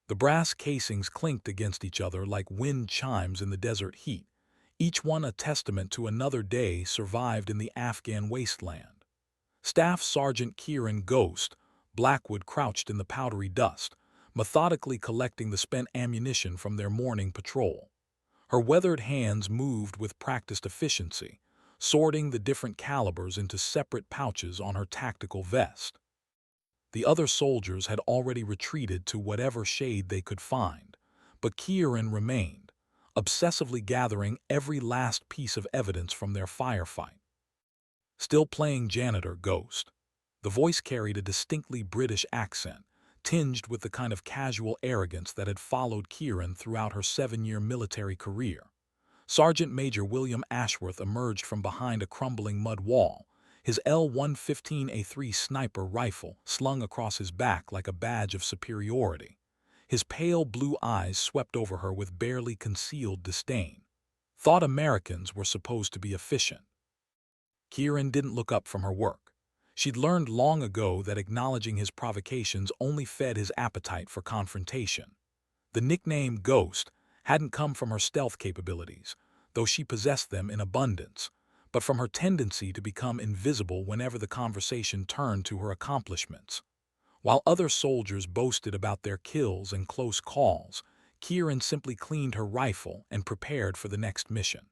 The brass casings clinked against each other like wind chimes in the desert heat, each one a testament to another day survived in the Afghan wasteland. Staff Sergeant Kieran Ghost Blackwood crouched in the powdery dust, methodically collecting the spent ammunition from their morning patrol. Her weathered hands moved with practiced efficiency, sorting the different calibers into separate pouches on her tactical vest. The other soldiers had already retreated to whatever shade they could find, but Kieran remained, obsessively gathering every last piece of evidence from their firefight. Still playing janitor Ghost. The voice carried a distinctly British accent, tinged with the kind of casual arrogance that had followed Kieran throughout her 7-year military career. Sergeant Major William Ashworth emerged from behind a crumbling mud wall, his L-115A3 sniper rifle slung across his back like a badge of superiority. His pale blue eyes swept over her with barely concealed disdain. Thought Americans were supposed to be efficient. Kieran didn't look up from her work. She'd learned long ago that acknowledging his provocations only fed his appetite for confrontation. The nickname Ghost hadn't come from her stealth capabilities, though she possessed them in abundance, but from her tendency to become invisible whenever the conversation turned to her accomplishments. While other soldiers boasted about their kills and close calls, Kieran simply cleaned her rifle and prepared for the next mission.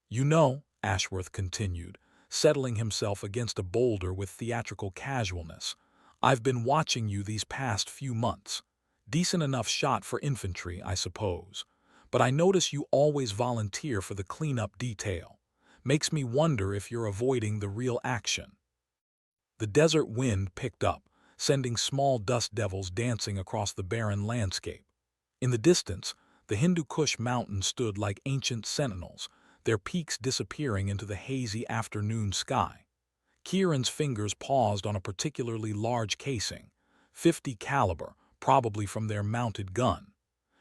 "You know," Ashworth continued, settling himself against a boulder with theatrical casualness, "I've been watching you these past few months. Decent enough shot for infantry, I suppose. But I notice you always volunteer for the cleanup detail. Makes me wonder if you're avoiding the real action." The desert wind picked up, sending small dust devils dancing across the barren landscape. In the distance, the Hindu Kush mountains stood like ancient sentinels, their peaks disappearing into the hazy afternoon sky. Kieran's fingers paused on a particularly large casing, 50 caliber, probably from their mounted gun.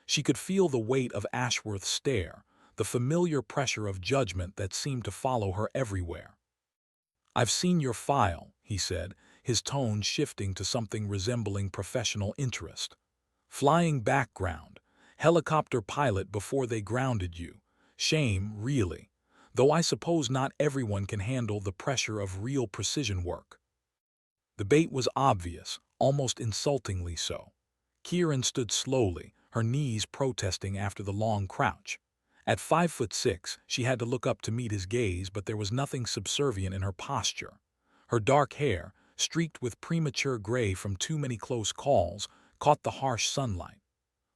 She could feel the weight of Ashworth's stare, the familiar pressure of judgment that seemed to follow her everywhere. "I've seen your file," he said, his tone shifting to something resembling professional interest. "Flying background, helicopter pilot before they grounded you. Shame, really. Though I suppose not everyone can handle the pressure of real precision work." The bait was obvious, almost insultingly so. Kieran stood slowly, her knees protesting after the long crouch. At 5'6", she had to look up to meet his gaze, but there was nothing subservient in her posture. Her dark hair, streaked with premature gray from too many close calls, caught the harsh sunlight.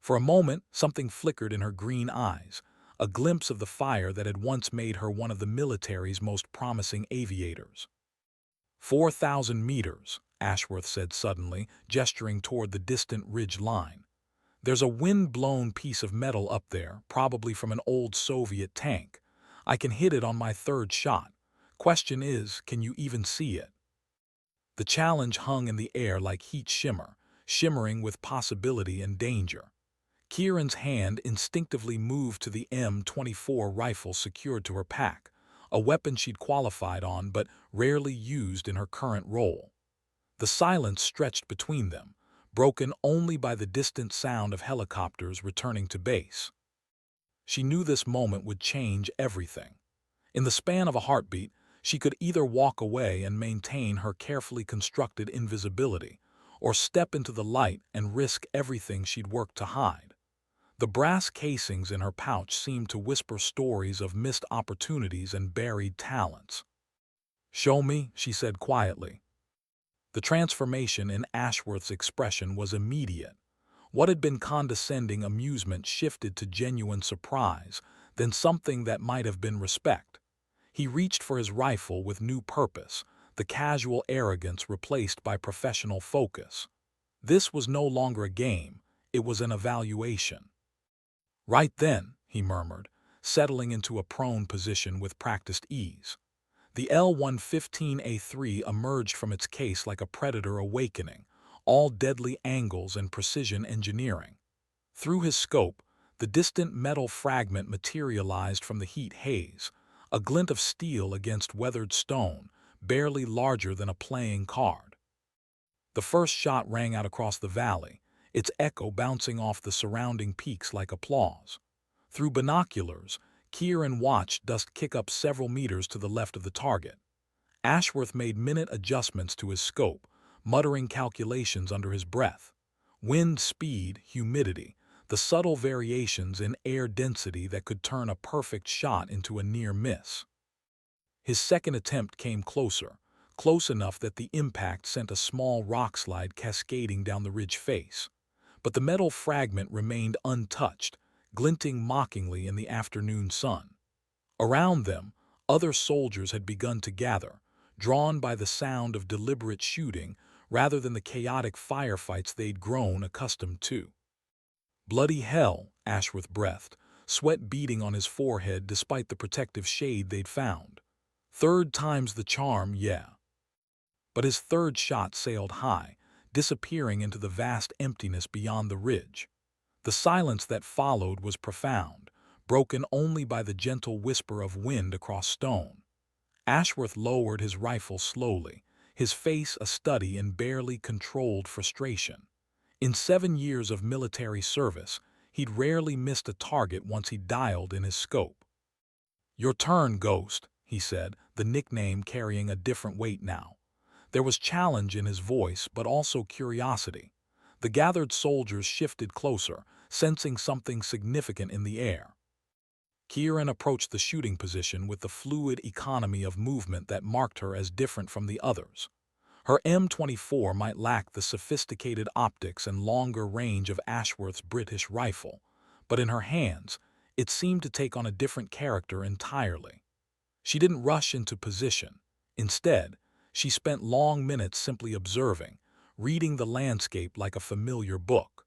For a moment, something flickered in her green eyes, a glimpse of the fire that had once made her one of the military's most promising aviators. 4,000 meters, Ashworth said suddenly, gesturing toward the distant ridge line. "There's a wind-blown piece of metal up there, probably from an old Soviet tank. I can hit it on my third shot. Question is, can you even see it?" The challenge hung in the air like heat shimmer, shimmering with possibility and danger. Kieran's hand instinctively moved to the M24 rifle secured to her pack, a weapon she'd qualified on but rarely used in her current role. The silence stretched between them, broken only by the distant sound of helicopters returning to base. She knew this moment would change everything. In the span of a heartbeat, she could either walk away and maintain her carefully constructed invisibility, or step into the light and risk everything she'd worked to hide. The brass casings in her pouch seemed to whisper stories of missed opportunities and buried talents. "Show me," she said quietly. The transformation in Ashworth's expression was immediate. What had been condescending amusement shifted to genuine surprise, then something that might have been respect. He reached for his rifle with new purpose, the casual arrogance replaced by professional focus. This was no longer a game, it was an evaluation. "Right then," he murmured, settling into a prone position with practiced ease. The L-115A3 emerged from its case like a predator awakening, all deadly angles and precision engineering. Through his scope, the distant metal fragment materialized from the heat haze, a glint of steel against weathered stone, barely larger than a playing card. The first shot rang out across the valley, its echo bouncing off the surrounding peaks like applause. Through binoculars, Kieran watched dust kick up several meters to the left of the target. Ashworth made minute adjustments to his scope, muttering calculations under his breath. Wind speed, humidity, the subtle variations in air density that could turn a perfect shot into a near miss. His second attempt came closer, close enough that the impact sent a small rockslide cascading down the ridge face. But the metal fragment remained untouched, glinting mockingly in the afternoon sun. Around them, other soldiers had begun to gather, drawn by the sound of deliberate shooting rather than the chaotic firefights they'd grown accustomed to. Bloody hell, Ashworth breathed, sweat beading on his forehead despite the protective shade they'd found. Third time's the charm, yeah. But his third shot sailed high, disappearing into the vast emptiness beyond the ridge. The silence that followed was profound, broken only by the gentle whisper of wind across stone. Ashworth lowered his rifle slowly, his face a study in barely controlled frustration. In 7 years of military service, he'd rarely missed a target once he dialed in his scope. "Your turn, Ghost," he said, the nickname carrying a different weight now. There was challenge in his voice, but also curiosity. The gathered soldiers shifted closer, sensing something significant in the air. Kieran approached the shooting position with the fluid economy of movement that marked her as different from the others. Her M24 might lack the sophisticated optics and longer range of Ashworth's British rifle, but in her hands, it seemed to take on a different character entirely. She didn't rush into position. Instead, she spent long minutes simply observing, reading the landscape like a familiar book.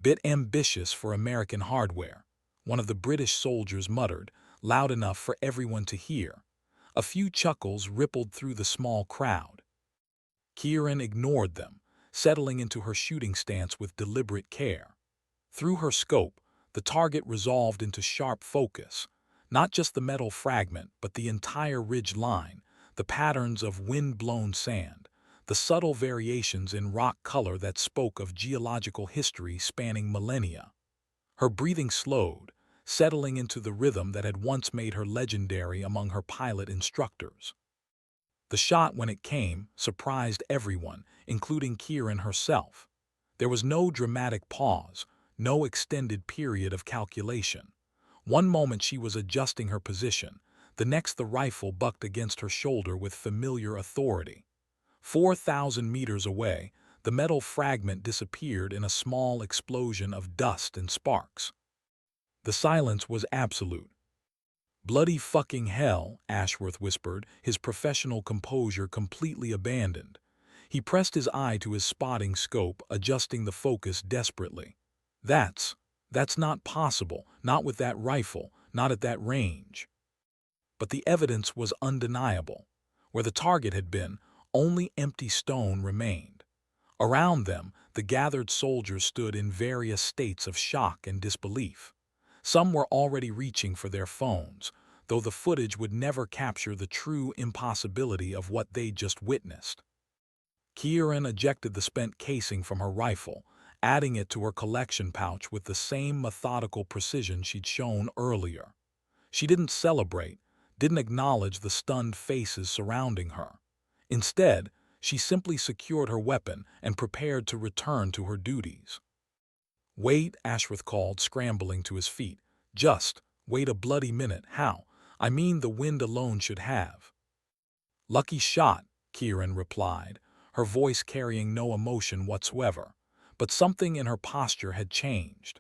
"Bit ambitious for American hardware," one of the British soldiers muttered, loud enough for everyone to hear. A few chuckles rippled through the small crowd. Kieran ignored them, settling into her shooting stance with deliberate care. Through her scope, the target resolved into sharp focus, not just the metal fragment, but the entire ridge line, the patterns of wind-blown sand, the subtle variations in rock color that spoke of geological history spanning millennia. Her breathing slowed, settling into the rhythm that had once made her legendary among her pilot instructors. The shot, when it came, surprised everyone, including Kieran herself. There was no dramatic pause, no extended period of calculation. One moment she was adjusting her position, the next the rifle bucked against her shoulder with familiar authority. 4,000 meters away, the metal fragment disappeared in a small explosion of dust and sparks. The silence was absolute. "Bloody fucking hell," Ashworth whispered, his professional composure completely abandoned. He pressed his eye to his spotting scope, adjusting the focus desperately. That's not possible, not with that rifle, not at that range." But the evidence was undeniable. Where the target had been, only empty stone remained. Around them, the gathered soldiers stood in various states of shock and disbelief. Some were already reaching for their phones, though the footage would never capture the true impossibility of what they'd just witnessed. Kieran ejected the spent casing from her rifle, adding it to her collection pouch with the same methodical precision she'd shown earlier. She didn't celebrate, didn't acknowledge the stunned faces surrounding her. Instead, she simply secured her weapon and prepared to return to her duties. "Wait," Ashworth called, scrambling to his feet. "Just wait a bloody minute. How? I mean, the wind alone should have." "Lucky shot," Kieran replied, her voice carrying no emotion whatsoever. But something in her posture had changed.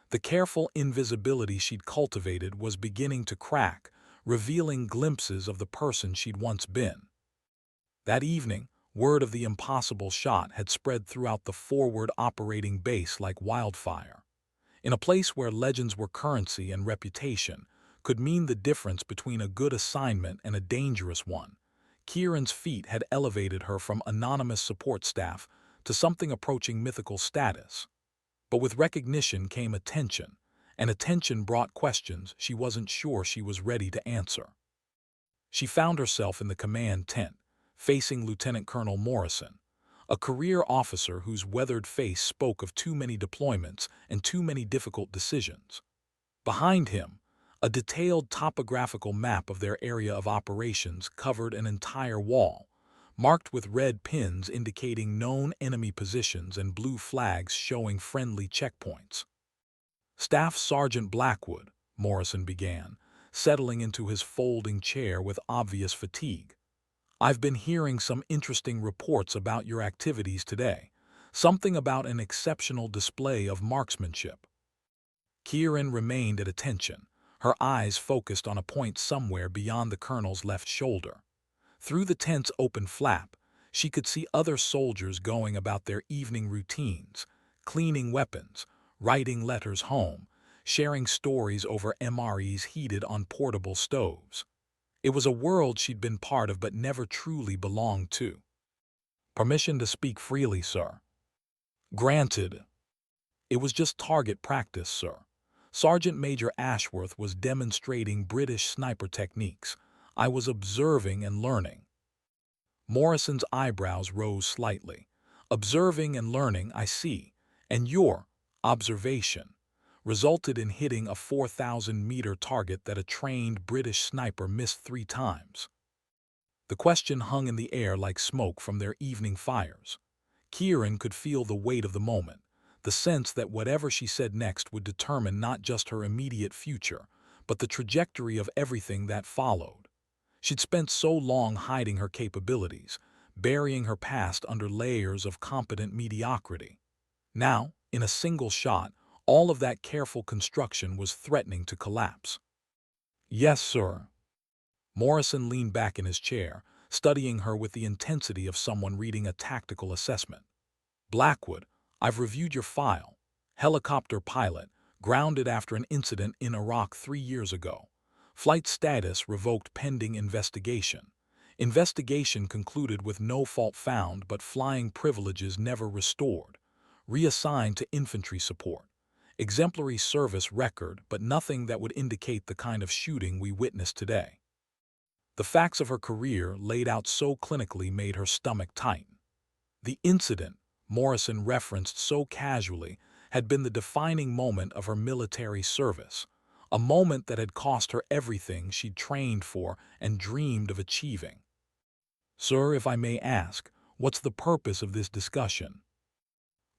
The careful invisibility she'd cultivated was beginning to crack, revealing glimpses of the person she'd once been. That evening, word of the impossible shot had spread throughout the forward operating base like wildfire. In a place where legends were currency and reputation could mean the difference between a good assignment and a dangerous one, Kieran's feat had elevated her from anonymous support staff to something approaching mythical status. But with recognition came attention, and attention brought questions she wasn't sure she was ready to answer. She found herself in the command tent, facing Lieutenant Colonel Morrison, a career officer whose weathered face spoke of too many deployments and too many difficult decisions. Behind him, a detailed topographical map of their area of operations covered an entire wall, marked with red pins indicating known enemy positions and blue flags showing friendly checkpoints. Staff Sergeant Blackwood, Morrison began, settling into his folding chair with obvious fatigue. I've been hearing some interesting reports about your activities today. Something about an exceptional display of marksmanship. Kieran remained at attention, her eyes focused on a point somewhere beyond the colonel's left shoulder. Through the tent's open flap, she could see other soldiers going about their evening routines, cleaning weapons, writing letters home, sharing stories over MREs heated on portable stoves. It was a world she'd been part of but never truly belonged to. Permission to speak freely, sir. Granted. It was just target practice, sir. Sergeant Major Ashworth was demonstrating British sniper techniques. I was observing and learning. Morrison's eyebrows rose slightly. Observing and learning, I see. And your observation resulted in hitting a 4,000-meter target that a trained British sniper missed 3 times. The question hung in the air like smoke from their evening fires. Kieran could feel the weight of the moment, the sense that whatever she said next would determine not just her immediate future, but the trajectory of everything that followed. She'd spent so long hiding her capabilities, burying her past under layers of competent mediocrity. Now, in a single shot, all of that careful construction was threatening to collapse. Yes, sir. Morrison leaned back in his chair, studying her with the intensity of someone reading a tactical assessment. Blackwood, I've reviewed your file. Helicopter pilot, grounded after an incident in Iraq 3 years ago. Flight status revoked pending investigation. Investigation concluded with no fault found but flying privileges never restored. Reassigned to infantry support. Exemplary service record but nothing that would indicate the kind of shooting we witnessed today. The facts of her career laid out so clinically made her stomach tighten. The incident, Morrison referenced so casually, had been the defining moment of her military service, a moment that had cost her everything she'd trained for and dreamed of achieving. Sir, if I may ask, what's the purpose of this discussion?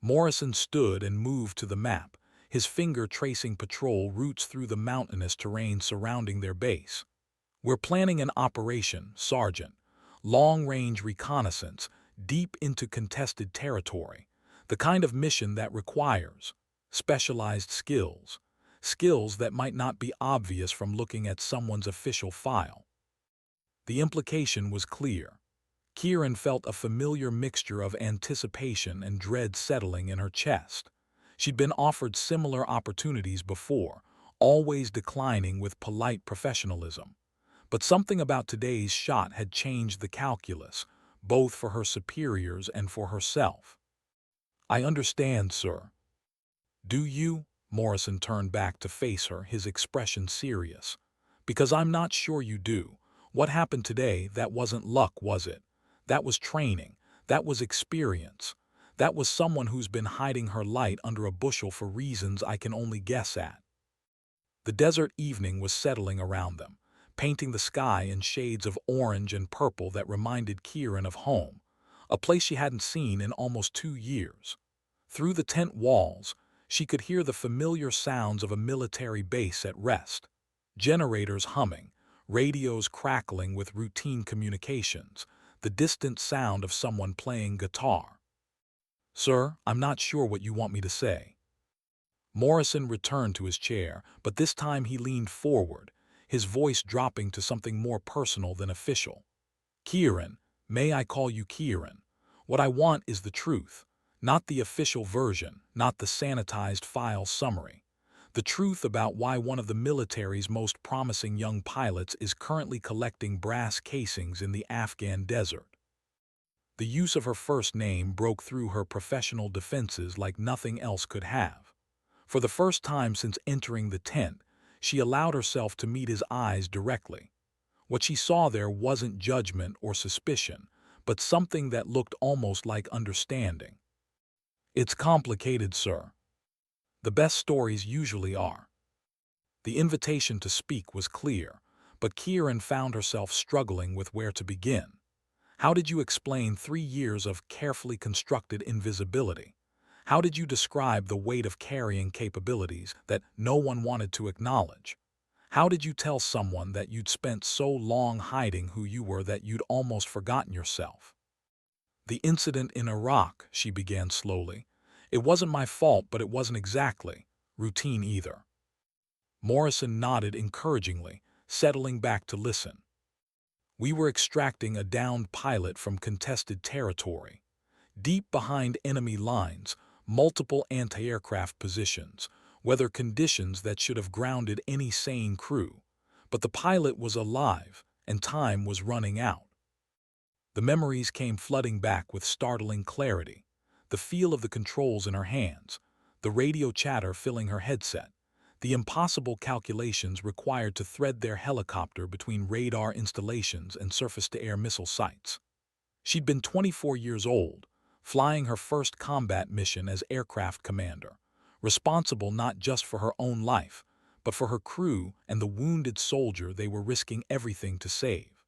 Morrison stood and moved to the map, his finger tracing patrol routes through the mountainous terrain surrounding their base. We're planning an operation, Sergeant. Long-range reconnaissance, deep into contested territory. The kind of mission that requires specialized skills. Skills that might not be obvious from looking at someone's official file. The implication was clear. Kieran felt a familiar mixture of anticipation and dread settling in her chest. She'd been offered similar opportunities before, always declining with polite professionalism. But something about today's shot had changed the calculus, both for her superiors and for herself. I understand, sir. Do you? Morrison turned back to face her, his expression serious. Because I'm not sure you do. What happened today, that wasn't luck, was it? That was training. That was experience. That was someone who's been hiding her light under a bushel for reasons I can only guess at. The desert evening was settling around them, painting the sky in shades of orange and purple that reminded Kieran of home, a place she hadn't seen in almost 2 years. Through the tent walls, she could hear the familiar sounds of a military base at rest. Generators humming, radios crackling with routine communications, the distant sound of someone playing guitar. Sir, I'm not sure what you want me to say. Morrison returned to his chair, but this time he leaned forward, his voice dropping to something more personal than official. Kieran, may I call you Kieran? What I want is the truth, not the official version, not the sanitized file summary. The truth about why one of the military's most promising young pilots is currently collecting brass casings in the Afghan desert. The use of her first name broke through her professional defenses like nothing else could have. For the first time since entering the tent, she allowed herself to meet his eyes directly. What she saw there wasn't judgment or suspicion, but something that looked almost like understanding. "It's complicated, sir. The best stories usually are." The invitation to speak was clear, but Kieran found herself struggling with where to begin. How did you explain 3 years of carefully constructed invisibility? How did you describe the weight of carrying capabilities that no one wanted to acknowledge? How did you tell someone that you'd spent so long hiding who you were that you'd almost forgotten yourself? "The incident in Iraq," she began slowly. "It wasn't my fault, but it wasn't exactly routine either." Morrison nodded encouragingly, settling back to listen. "We were extracting a downed pilot from contested territory. Deep behind enemy lines, multiple anti-aircraft positions, weather conditions that should have grounded any sane crew. But the pilot was alive, and time was running out." The memories came flooding back with startling clarity. The feel of the controls in her hands, the radio chatter filling her headset, the impossible calculations required to thread their helicopter between radar installations and surface-to-air missile sites. She'd been 24 years old, flying her first combat mission as aircraft commander, responsible not just for her own life, but for her crew and the wounded soldier they were risking everything to save.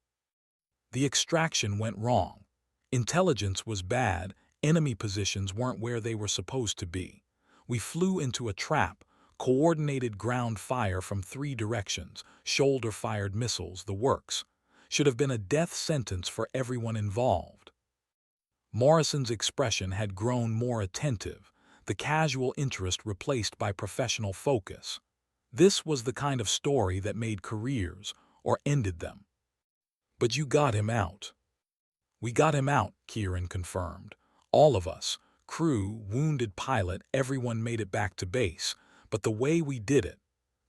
The extraction went wrong. Intelligence was bad, enemy positions weren't where they were supposed to be. We flew into a trap, coordinated ground fire from 3 directions, shoulder-fired missiles, the works. Should have been a death sentence for everyone involved. Morrison's expression had grown more attentive, the casual interest replaced by professional focus. This was the kind of story that made careers, or ended them. "But you got him out." "We got him out," Kieran confirmed. "All of us. Crew, wounded pilot, everyone made it back to base. But the way we did it,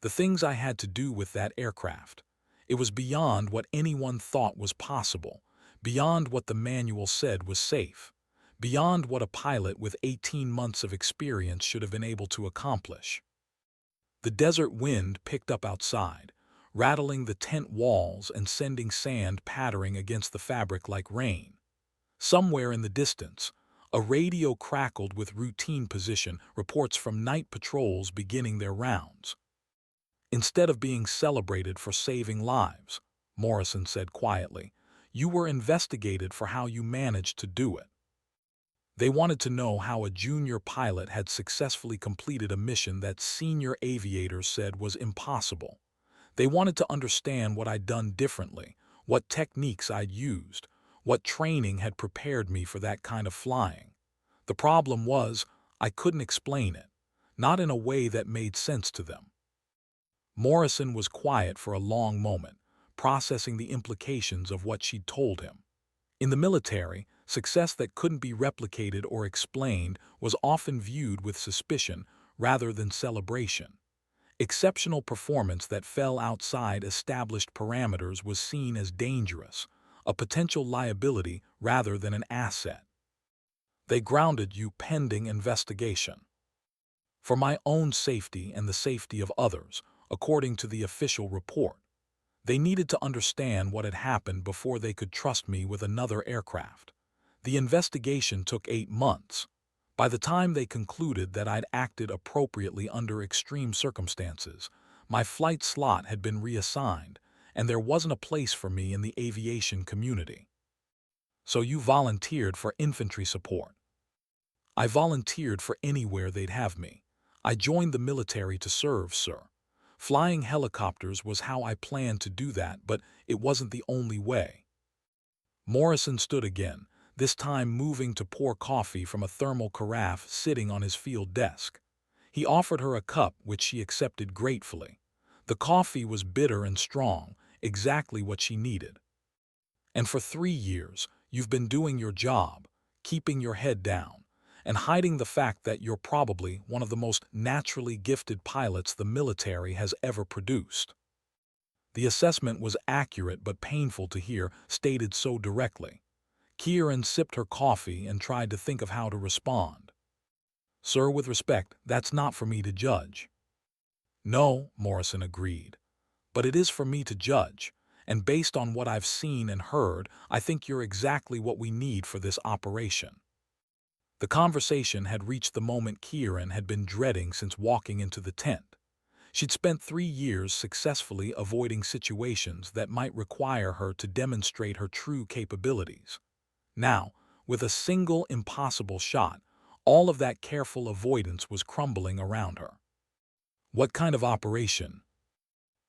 the things I had to do with that aircraft, it was beyond what anyone thought was possible, beyond what the manual said was safe, beyond what a pilot with 18 months of experience should have been able to accomplish." The desert wind picked up outside, rattling the tent walls and sending sand pattering against the fabric like rain. Somewhere in the distance, a radio crackled with routine position reports from night patrols beginning their rounds. "Instead of being celebrated for saving lives," Morrison said quietly, "you were investigated for how you managed to do it." They wanted to know how a junior pilot had successfully completed a mission that senior aviators said was impossible. They wanted to understand what I'd done differently, what techniques I'd used, what training had prepared me for that kind of flying. The problem was, I couldn't explain it, not in a way that made sense to them. Morrison was quiet for a long moment, processing the implications of what she'd told him. In the military, success that couldn't be replicated or explained was often viewed with suspicion rather than celebration. Exceptional performance that fell outside established parameters was seen as dangerous, a potential liability rather than an asset. "They grounded you pending investigation. For my own safety and the safety of others, according to the official report. They needed to understand what had happened before they could trust me with another aircraft. The investigation took 8 months. By the time they concluded that I'd acted appropriately under extreme circumstances, my flight slot had been reassigned, and there wasn't a place for me in the aviation community." "So you volunteered for infantry support?" "I volunteered for anywhere they'd have me. I joined the military to serve, sir. Flying helicopters was how I planned to do that, but it wasn't the only way." Morrison stood again, this time moving to pour coffee from a thermal carafe sitting on his field desk. He offered her a cup, which she accepted gratefully. The coffee was bitter and strong, exactly what she needed. "And for 3 years, you've been doing your job, keeping your head down, and hiding the fact that you're probably one of the most naturally gifted pilots the military has ever produced." The assessment was accurate but painful to hear, stated so directly. Kieran sipped her coffee and tried to think of how to respond. "Sir, with respect, that's not for me to judge." "No," Morrison agreed. "But it is for me to judge, and based on what I've seen and heard, I think you're exactly what we need for this operation." The conversation had reached the moment Kieran had been dreading since walking into the tent. She'd spent 3 years successfully avoiding situations that might require her to demonstrate her true capabilities. Now, with a single impossible shot, all of that careful avoidance was crumbling around her. What kind of operation?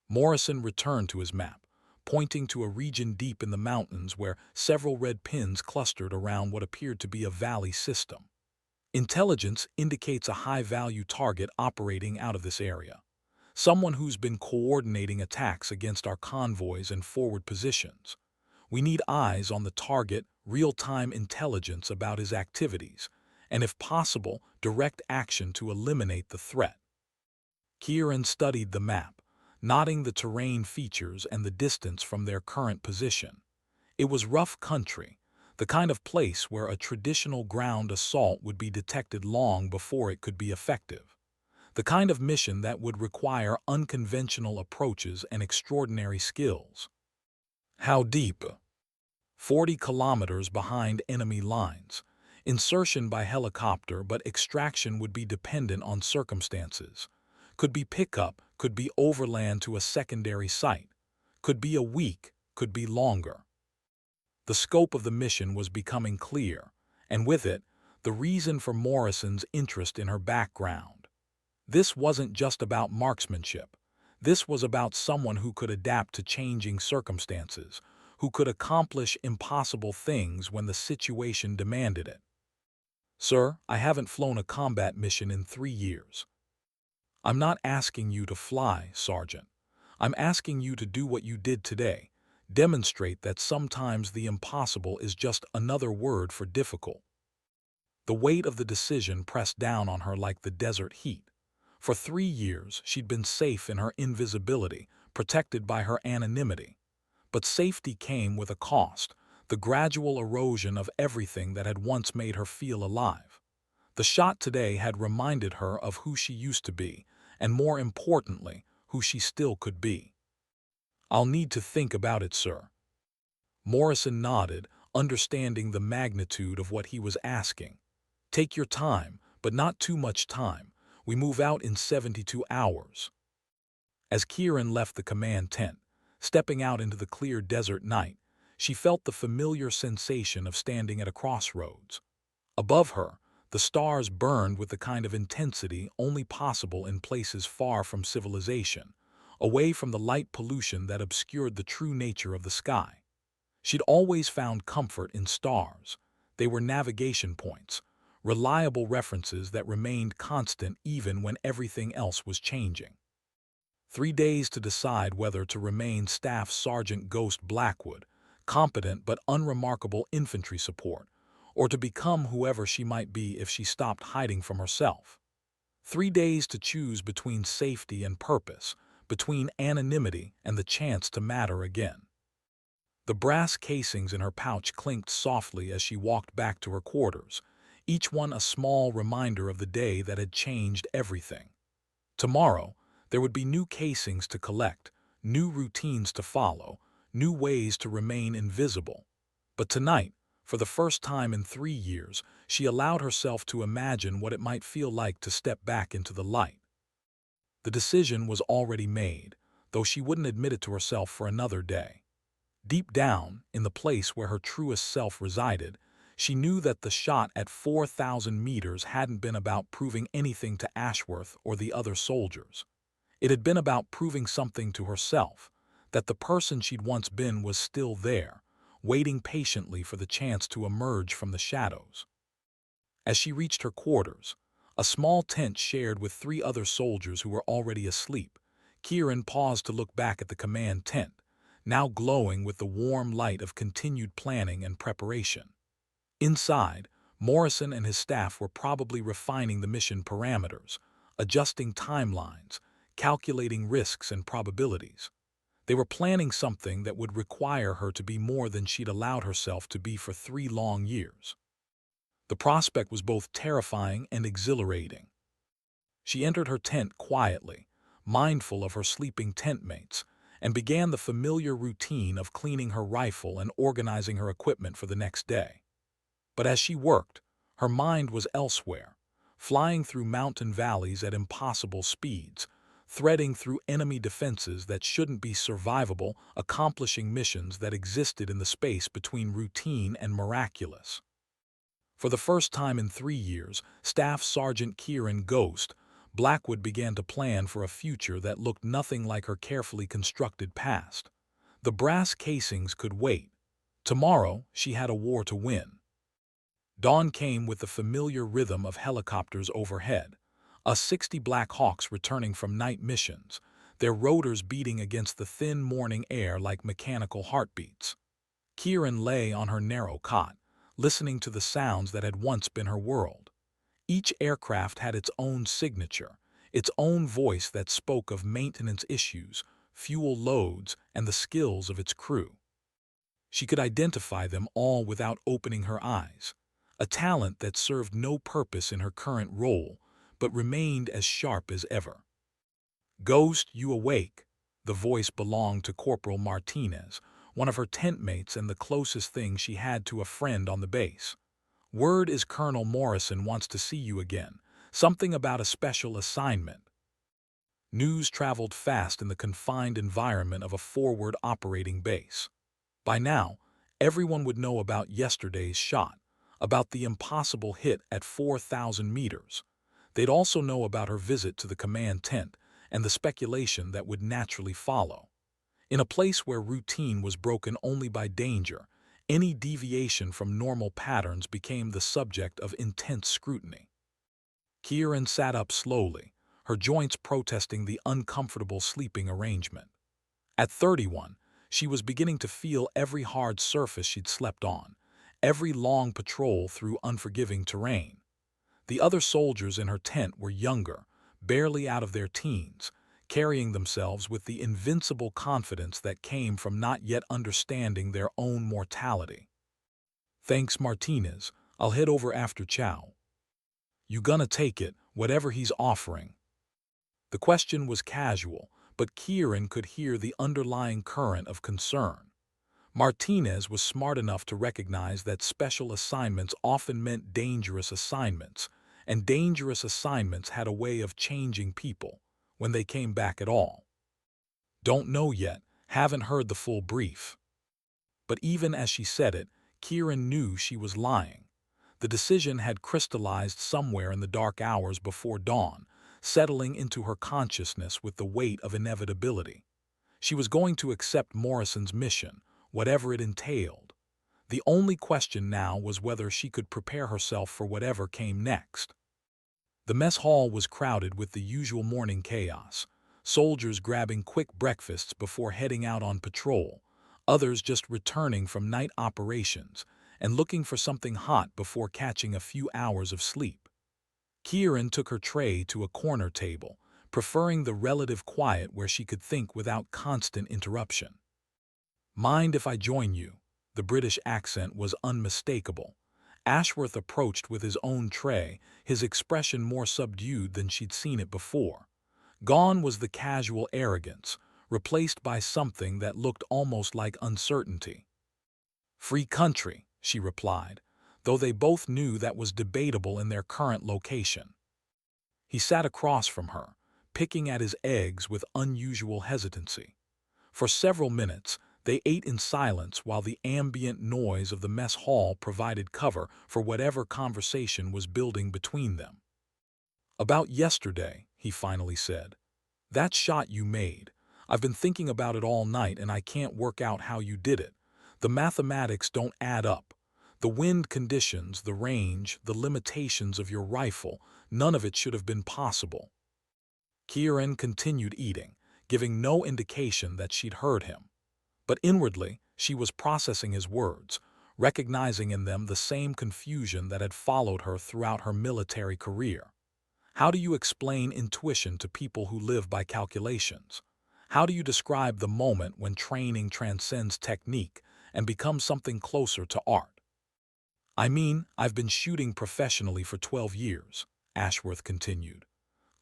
Morrison returned to his map, pointing to a region deep in the mountains where several red pins clustered around what appeared to be a valley system. Intelligence indicates a high-value target operating out of this area. Someone who's been coordinating attacks against our convoys and forward positions. We need eyes on the target, real-time intelligence about his activities, and if possible, direct action to eliminate the threat. Kieran studied the map, noting the terrain features and the distance from their current position. It was rough country, the kind of place where a traditional ground assault would be detected long before it could be effective. The kind of mission that would require unconventional approaches and extraordinary skills. How deep? 40 kilometers behind enemy lines. Insertion by helicopter, but extraction would be dependent on circumstances. Could be pickup, could be overland to a secondary site. Could be a week, could be longer. The scope of the mission was becoming clear, and with it, the reason for Morrison's interest in her background. This wasn't just about marksmanship. This was about someone who could adapt to changing circumstances, who could accomplish impossible things when the situation demanded it. "Sir, I haven't flown a combat mission in 3 years. I'm not asking you to fly, Sergeant. I'm asking you to do what you did today. Demonstrate that sometimes the impossible is just another word for difficult." The weight of the decision pressed down on her like the desert heat. For 3 years, she'd been safe in her invisibility, protected by her anonymity. But safety came with a cost, the gradual erosion of everything that had once made her feel alive. The shot today had reminded her of who she used to be, and more importantly, who she still could be. "I'll need to think about it, sir." Morrison nodded, understanding the magnitude of what he was asking. "Take your time, but not too much time. We move out in 72 hours. As Kieran left the command tent, stepping out into the clear desert night, she felt the familiar sensation of standing at a crossroads. Above her, the stars burned with the kind of intensity only possible in places far from civilization, away from the light pollution that obscured the true nature of the sky. She'd always found comfort in stars. They were navigation points, reliable references that remained constant even when everything else was changing. 3 days to decide whether to remain Staff Sergeant Ghost Blackwood, competent but unremarkable infantry support, or to become whoever she might be if she stopped hiding from herself. 3 days to choose between safety and purpose, between anonymity and the chance to matter again. The brass casings in her pouch clinked softly as she walked back to her quarters, each one a small reminder of the day that had changed everything. Tomorrow, there would be new casings to collect, new routines to follow, new ways to remain invisible. But tonight, for the first time in 3 years, she allowed herself to imagine what it might feel like to step back into the light. The decision was already made, though she wouldn't admit it to herself for another day. Deep down, in the place where her truest self resided, she knew that the shot at 4,000 meters hadn't been about proving anything to Ashworth or the other soldiers. It had been about proving something to herself, that the person she'd once been was still there, waiting patiently for the chance to emerge from the shadows. As she reached her quarters, a small tent shared with 3 other soldiers who were already asleep, Kieran paused to look back at the command tent, now glowing with the warm light of continued planning and preparation. Inside, Morrison and his staff were probably refining the mission parameters, adjusting timelines, calculating risks and probabilities. They were planning something that would require her to be more than she'd allowed herself to be for 3 long years. The prospect was both terrifying and exhilarating. She entered her tent quietly, mindful of her sleeping tent mates, and began the familiar routine of cleaning her rifle and organizing her equipment for the next day. But as she worked, her mind was elsewhere, flying through mountain valleys at impossible speeds, threading through enemy defenses that shouldn't be survivable, accomplishing missions that existed in the space between routine and miraculous. For the first time in 3 years, Staff Sergeant Kieran Ghost Blackwood began to plan for a future that looked nothing like her carefully constructed past. The brass casings could wait. Tomorrow, she had a war to win. Dawn came with the familiar rhythm of helicopters overhead, 60 Black Hawks returning from night missions, their rotors beating against the thin morning air like mechanical heartbeats. Kieran lay on her narrow cot, listening to the sounds that had once been her world. Each aircraft had its own signature, its own voice that spoke of maintenance issues, fuel loads, and the skills of its crew. She could identify them all without opening her eyes, a talent that served no purpose in her current role, but remained as sharp as ever. "Ghost, you awake?" The voice belonged to Corporal Martinez, one of her tent mates and the closest thing she had to a friend on the base. "Word is Colonel Morrison wants to see you again. Something about a special assignment." News traveled fast in the confined environment of a forward operating base. By now, everyone would know about yesterday's shot, about the impossible hit at 4,000 meters. They'd also know about her visit to the command tent and the speculation that would naturally follow. In a place where routine was broken only by danger, any deviation from normal patterns became the subject of intense scrutiny. Kieran sat up slowly, her joints protesting the uncomfortable sleeping arrangement. At 31, she was beginning to feel every hard surface she'd slept on, every long patrol through unforgiving terrain. The other soldiers in her tent were younger, barely out of their teens, carrying themselves with the invincible confidence that came from not yet understanding their own mortality. "Thanks, Martinez. I'll head over after chow." "You gonna take it, whatever he's offering?" The question was casual, but Kieran could hear the underlying current of concern. Martinez was smart enough to recognize that special assignments often meant dangerous assignments, and dangerous assignments had a way of changing people, when they came back at all. "Don't know yet, haven't heard the full brief." But even as she said it, Kieran knew she was lying. The decision had crystallized somewhere in the dark hours before dawn, settling into her consciousness with the weight of inevitability. She was going to accept Morrison's mission, whatever it entailed. The only question now was whether she could prepare herself for whatever came next. The mess hall was crowded with the usual morning chaos, soldiers grabbing quick breakfasts before heading out on patrol, others just returning from night operations and looking for something hot before catching a few hours of sleep. Kieran took her tray to a corner table, preferring the relative quiet where she could think without constant interruption. "Mind if I join you?" The British accent was unmistakable. Ashworth approached with his own tray, his expression more subdued than she'd seen it before. Gone was the casual arrogance, replaced by something that looked almost like uncertainty. "Free country," she replied, though they both knew that was debatable in their current location. He sat across from her, picking at his eggs with unusual hesitancy. For several minutes, they ate in silence while the ambient noise of the mess hall provided cover for whatever conversation was building between them. "About yesterday," he finally said. "That shot you made. I've been thinking about it all night and I can't work out how you did it. The mathematics don't add up. The wind conditions, the range, the limitations of your rifle, none of it should have been possible." Kieran continued eating, giving no indication that she'd heard him. But inwardly, she was processing his words, recognizing in them the same confusion that had followed her throughout her military career. How do you explain intuition to people who live by calculations? How do you describe the moment when training transcends technique and becomes something closer to art? "I mean, I've been shooting professionally for 12 years, Ashworth continued.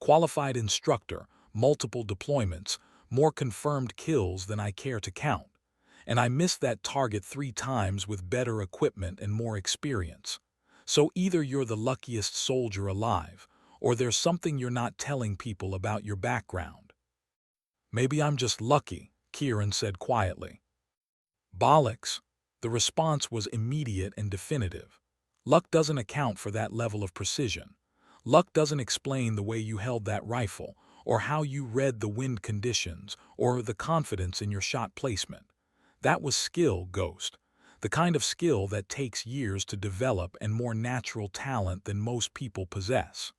"Qualified instructor, multiple deployments, more confirmed kills than I care to count, and I missed that target 3 times with better equipment and more experience. So either you're the luckiest soldier alive, or there's something you're not telling people about your background. Maybe I'm just lucky, Kieran said quietly. Bollocks. The response was immediate and definitive. Luck doesn't account for that level of precision. Luck doesn't explain the way you held that rifle, or how you read the wind conditions, or the confidence in your shot placement. That was skill, Ghost. The kind of skill that takes years to develop and more natural talent than most people possess.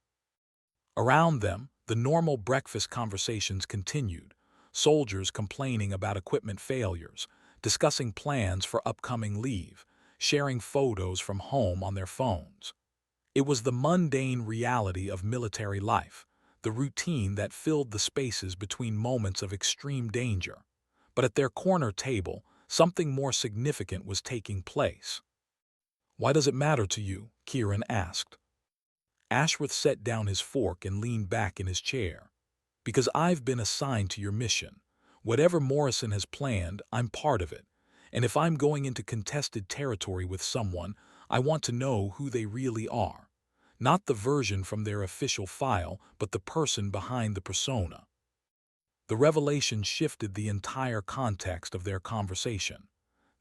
Around them, the normal breakfast conversations continued, soldiers complaining about equipment failures, discussing plans for upcoming leave, sharing photos from home on their phones. It was the mundane reality of military life, the routine that filled the spaces between moments of extreme danger. But at their corner table, something more significant was taking place. "Why does it matter to you?" Kieran asked. Ashworth set down his fork and leaned back in his chair. "Because I've been assigned to your mission. Whatever Morrison has planned, I'm part of it. And if I'm going into contested territory with someone, I want to know who they really are. Not the version from their official file, but the person behind the persona." The revelation shifted the entire context of their conversation.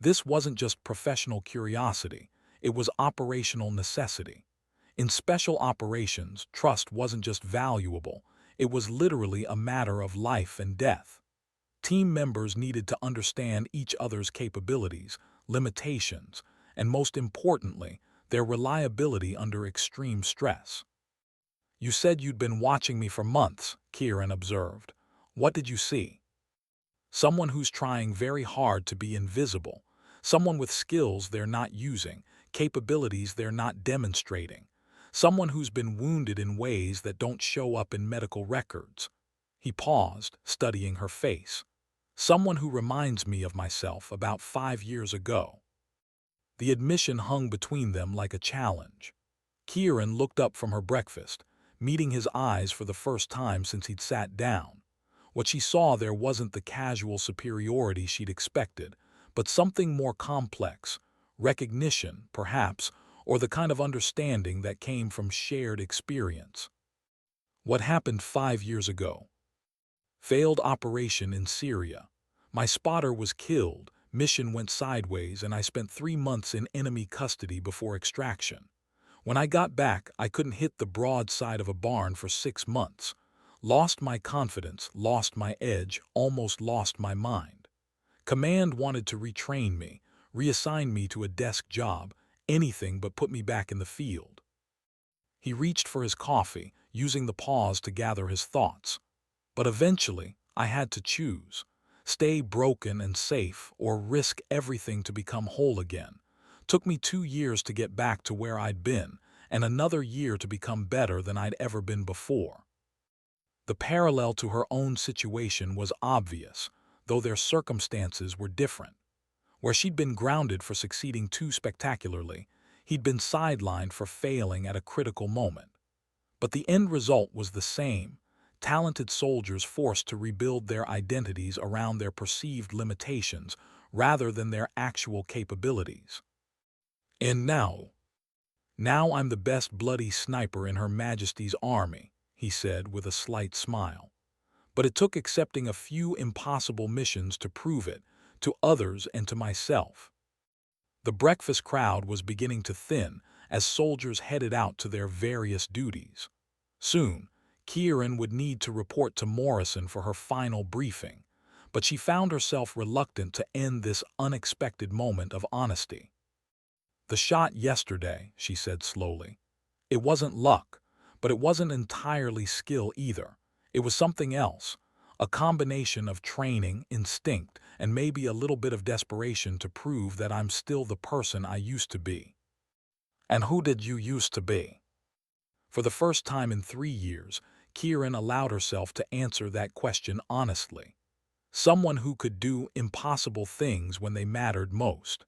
This wasn't just professional curiosity, it was operational necessity. In special operations, trust wasn't just valuable, it was literally a matter of life and death. Team members needed to understand each other's capabilities, limitations, and most importantly, their reliability under extreme stress. "You said you'd been watching me for months," Kieran observed. "What did you see?" "Someone who's trying very hard to be invisible, someone with skills they're not using, capabilities they're not demonstrating, someone who's been wounded in ways that don't show up in medical records." He paused, studying her face. "Someone who reminds me of myself about 5 years ago." The admission hung between them like a challenge. Kieran looked up from her breakfast, meeting his eyes for the first time since he'd sat down. What she saw there wasn't the casual superiority she'd expected, but something more complex, recognition, perhaps, or the kind of understanding that came from shared experience. "What happened 5 years ago?" "Failed operation in Syria. My spotter was killed, mission went sideways, and I spent 3 months in enemy custody before extraction. When I got back, I couldn't hit the broad side of a barn for 6 months. Lost my confidence, lost my edge, almost lost my mind. Command wanted to retrain me, reassign me to a desk job, anything but put me back in the field." He reached for his coffee, using the pause to gather his thoughts. "But eventually, I had to choose. Stay broken and safe, or risk everything to become whole again. Took me 2 years to get back to where I'd been, and another year to become better than I'd ever been before." The parallel to her own situation was obvious, though their circumstances were different. Where she'd been grounded for succeeding too spectacularly, he'd been sidelined for failing at a critical moment. But the end result was the same: talented soldiers forced to rebuild their identities around their perceived limitations rather than their actual capabilities. "And now I'm the best bloody sniper in Her Majesty's army," he said with a slight smile. "But it took accepting a few impossible missions to prove it, to others and to myself." The breakfast crowd was beginning to thin as soldiers headed out to their various duties. Soon, Kieran would need to report to Morrison for her final briefing, but she found herself reluctant to end this unexpected moment of honesty. "The shot yesterday," she said slowly. "It wasn't luck, but it wasn't entirely skill either. It was something else, a combination of training, instinct, and maybe a little bit of desperation to prove that I'm still the person I used to be." "And who did you used to be?" For the first time in 3 years, Kieran allowed herself to answer that question honestly. Someone who could do impossible things when they mattered most.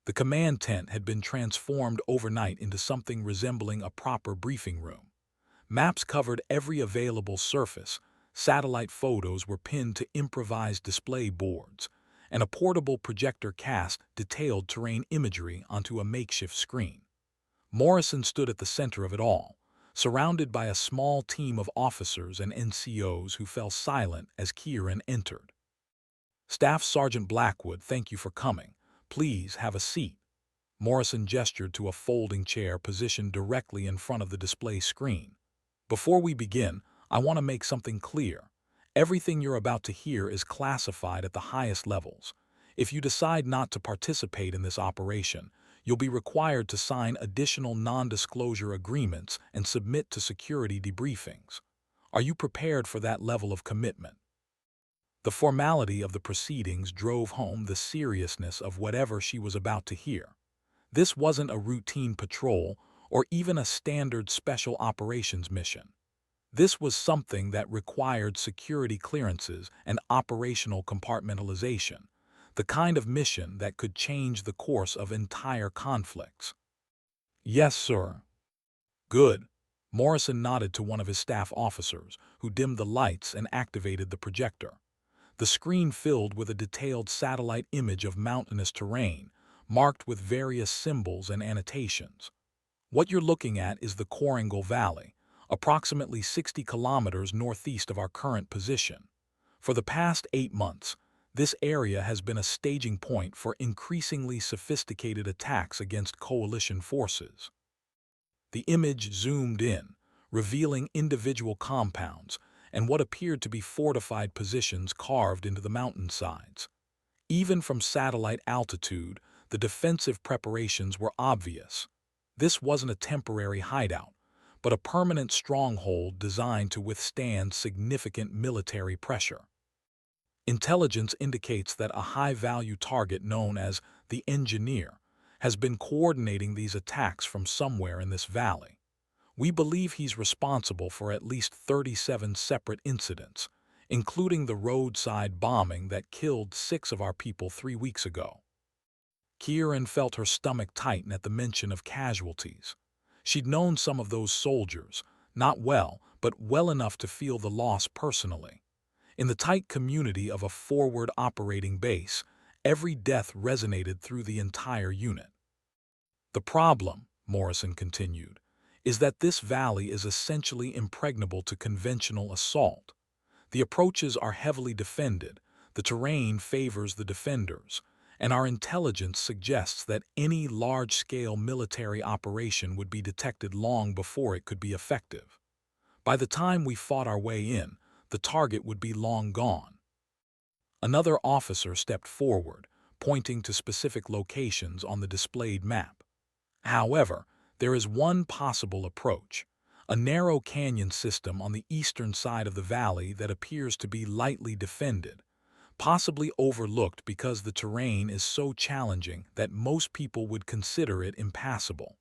The command tent had been transformed overnight into something resembling a proper briefing room. Maps covered every available surface, Satellite photos were pinned to improvised display boards, and a portable projector cast detailed terrain imagery onto a makeshift screen. Morrison stood at the center of it all, surrounded by a small team of officers and NCOs who fell silent as Kieran entered. "Staff Sergeant Blackwood, thank you for coming. Please have a seat." Morrison gestured to a folding chair positioned directly in front of the display screen. "Before we begin, I want to make something clear. Everything you're about to hear is classified at the highest levels. If you decide not to participate in this operation, you'll be required to sign additional non-disclosure agreements and submit to security debriefings. Are you prepared for that level of commitment?" The formality of the proceedings drove home the seriousness of whatever she was about to hear. This wasn't a routine patrol or even a standard special operations mission. This was something that required security clearances and operational compartmentalization, the kind of mission that could change the course of entire conflicts. "Yes, sir." "Good." Morrison nodded to one of his staff officers, who dimmed the lights and activated the projector. The screen filled with a detailed satellite image of mountainous terrain, marked with various symbols and annotations. What you're looking at is the Koringal Valley, approximately 60 kilometers northeast of our current position. For the past 8 months, this area has been a staging point for increasingly sophisticated attacks against coalition forces. The image zoomed in, revealing individual compounds and what appeared to be fortified positions carved into the mountainsides. Even from satellite altitude, the defensive preparations were obvious. This wasn't a temporary hideout, but a permanent stronghold designed to withstand significant military pressure. Intelligence indicates that a high-value target known as the Engineer has been coordinating these attacks from somewhere in this valley. We believe he's responsible for at least 37 separate incidents, including the roadside bombing that killed 6 of our people 3 weeks ago. Kieran felt her stomach tighten at the mention of casualties. She'd known some of those soldiers, not well, but well enough to feel the loss personally. In the tight community of a forward operating base, every death resonated through the entire unit. "The problem," Morrison continued, "is that this valley is essentially impregnable to conventional assault. The approaches are heavily defended, the terrain favors the defenders, and our intelligence suggests that any large-scale military operation would be detected long before it could be effective. By the time we fought our way in, the target would be long gone." Another officer stepped forward, pointing to specific locations on the displayed map. "However, there is one possible approach, a narrow canyon system on the eastern side of the valley that appears to be lightly defended, possibly overlooked because the terrain is so challenging that most people would consider it impassable."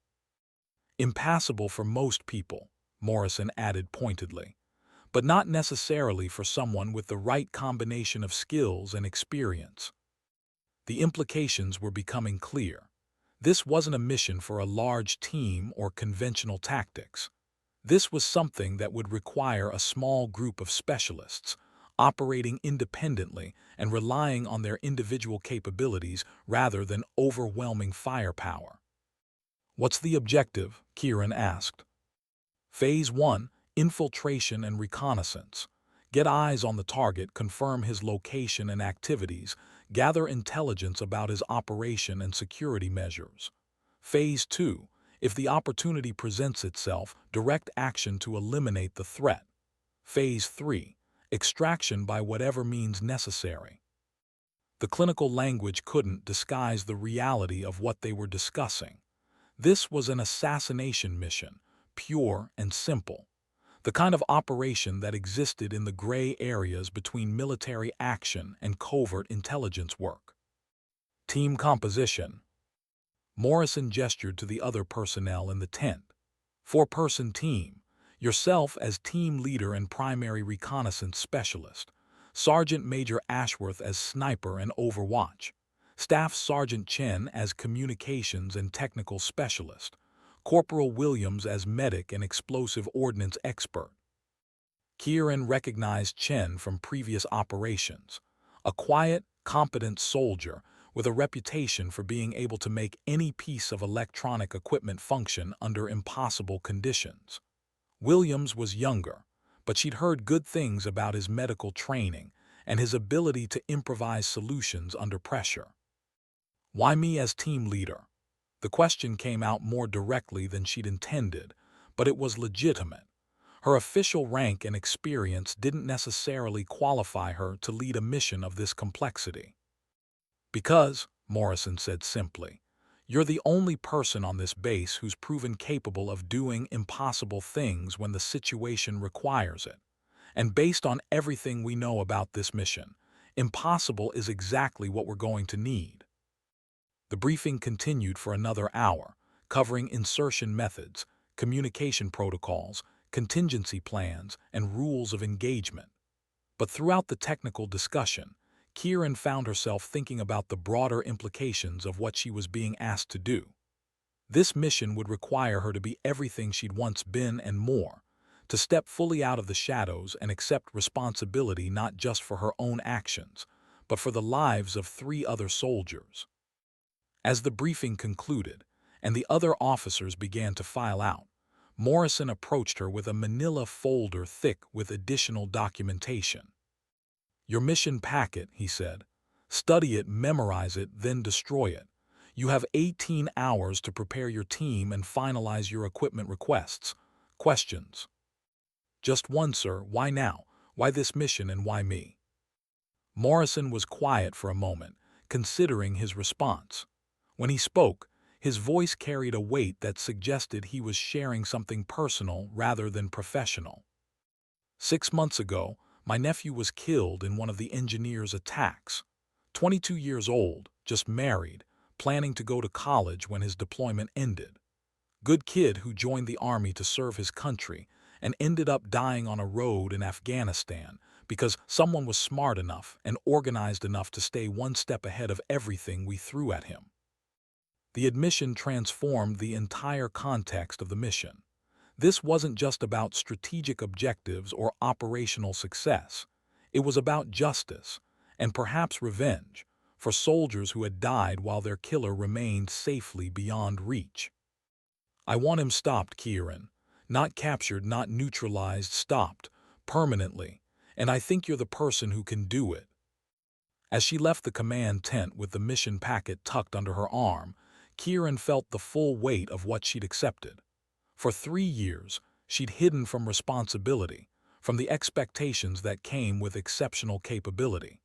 "Impassable for most people," Morrison added pointedly, "but not necessarily for someone with the right combination of skills and experience." The implications were becoming clear. This wasn't a mission for a large team or conventional tactics. This was something that would require a small group of specialists, operating independently and relying on their individual capabilities rather than overwhelming firepower. "What's the objective?" Kieran asked. "Phase 1, infiltration and reconnaissance. Get eyes on the target, confirm his location and activities, gather intelligence about his operation and security measures. Phase 2, if the opportunity presents itself, direct action to eliminate the threat. Phase 3, extraction by whatever means necessary." The clinical language couldn't disguise the reality of what they were discussing. This was an assassination mission, pure and simple. The kind of operation that existed in the gray areas between military action and covert intelligence work. "Team composition." Morrison gestured to the other personnel in the tent. "4-person team. Yourself as team leader and primary reconnaissance specialist. Sergeant Major Ashworth as sniper and overwatch. Staff Sergeant Chen as communications and technical specialist. Corporal Williams as medic and explosive ordnance expert." Kieran recognized Chen from previous operations, a quiet, competent soldier with a reputation for being able to make any piece of electronic equipment function under impossible conditions. Williams was younger, but she'd heard good things about his medical training and his ability to improvise solutions under pressure. Why me as team leader? The question came out more directly than she'd intended, but it was legitimate. Her official rank and experience didn't necessarily qualify her to lead a mission of this complexity. Because, Morrison said simply, you're the only person on this base who's proven capable of doing impossible things when the situation requires it. And based on everything we know about this mission, impossible is exactly what we're going to need. The briefing continued for another hour, covering insertion methods, communication protocols, contingency plans, and rules of engagement. But throughout the technical discussion, Kieran found herself thinking about the broader implications of what she was being asked to do. This mission would require her to be everything she'd once been and more, to step fully out of the shadows and accept responsibility not just for her own actions, but for the lives of 3 other soldiers. As the briefing concluded, and the other officers began to file out, Morrison approached her with a manila folder thick with additional documentation. Your mission packet, he said. Study it, memorize it, then destroy it. You have 18 hours to prepare your team and finalize your equipment requests. Questions? Just one, sir. Why now? Why this mission and why me? Morrison was quiet for a moment, considering his response. When he spoke, his voice carried a weight that suggested he was sharing something personal rather than professional. 6 months ago, my nephew was killed in one of the engineers' attacks. 22 years old, just married, planning to go to college when his deployment ended. Good kid who joined the army to serve his country and ended up dying on a road in Afghanistan because someone was smart enough and organized enough to stay one step ahead of everything we threw at him. The admission transformed the entire context of the mission. This wasn't just about strategic objectives or operational success. It was about justice, and perhaps revenge, for soldiers who had died while their killer remained safely beyond reach. I want him stopped, Kieran. Not captured, not neutralized, stopped, permanently, and I think you're the person who can do it. As she left the command tent with the mission packet tucked under her arm, Kieran felt the full weight of what she'd accepted. For 3 years, she'd hidden from responsibility, from the expectations that came with exceptional capability.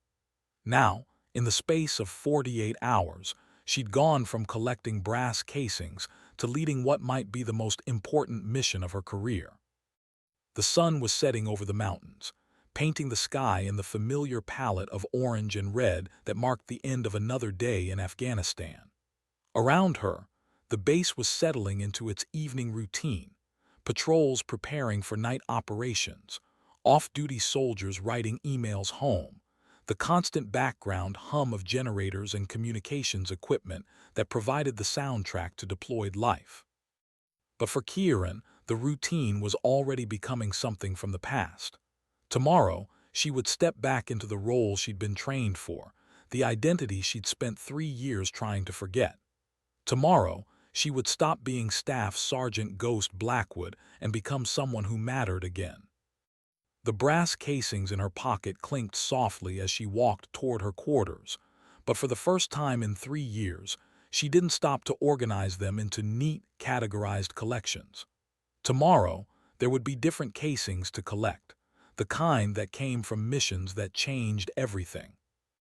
Now, in the space of 48 hours, she'd gone from collecting brass casings to leading what might be the most important mission of her career. The sun was setting over the mountains, painting the sky in the familiar palette of orange and red that marked the end of another day in Afghanistan. Around her, the base was settling into its evening routine, patrols preparing for night operations, off-duty soldiers writing emails home, the constant background hum of generators and communications equipment that provided the soundtrack to deployed life. But for Kieran, the routine was already becoming something from the past. Tomorrow, she would step back into the role she'd been trained for, the identity she'd spent 3 years trying to forget. Tomorrow, she would stop being Staff Sergeant Ghost Blackwood and become someone who mattered again. The brass casings in her pocket clinked softly as she walked toward her quarters, but for the first time in 3 years, she didn't stop to organize them into neat, categorized collections. Tomorrow, there would be different casings to collect, the kind that came from missions that changed everything.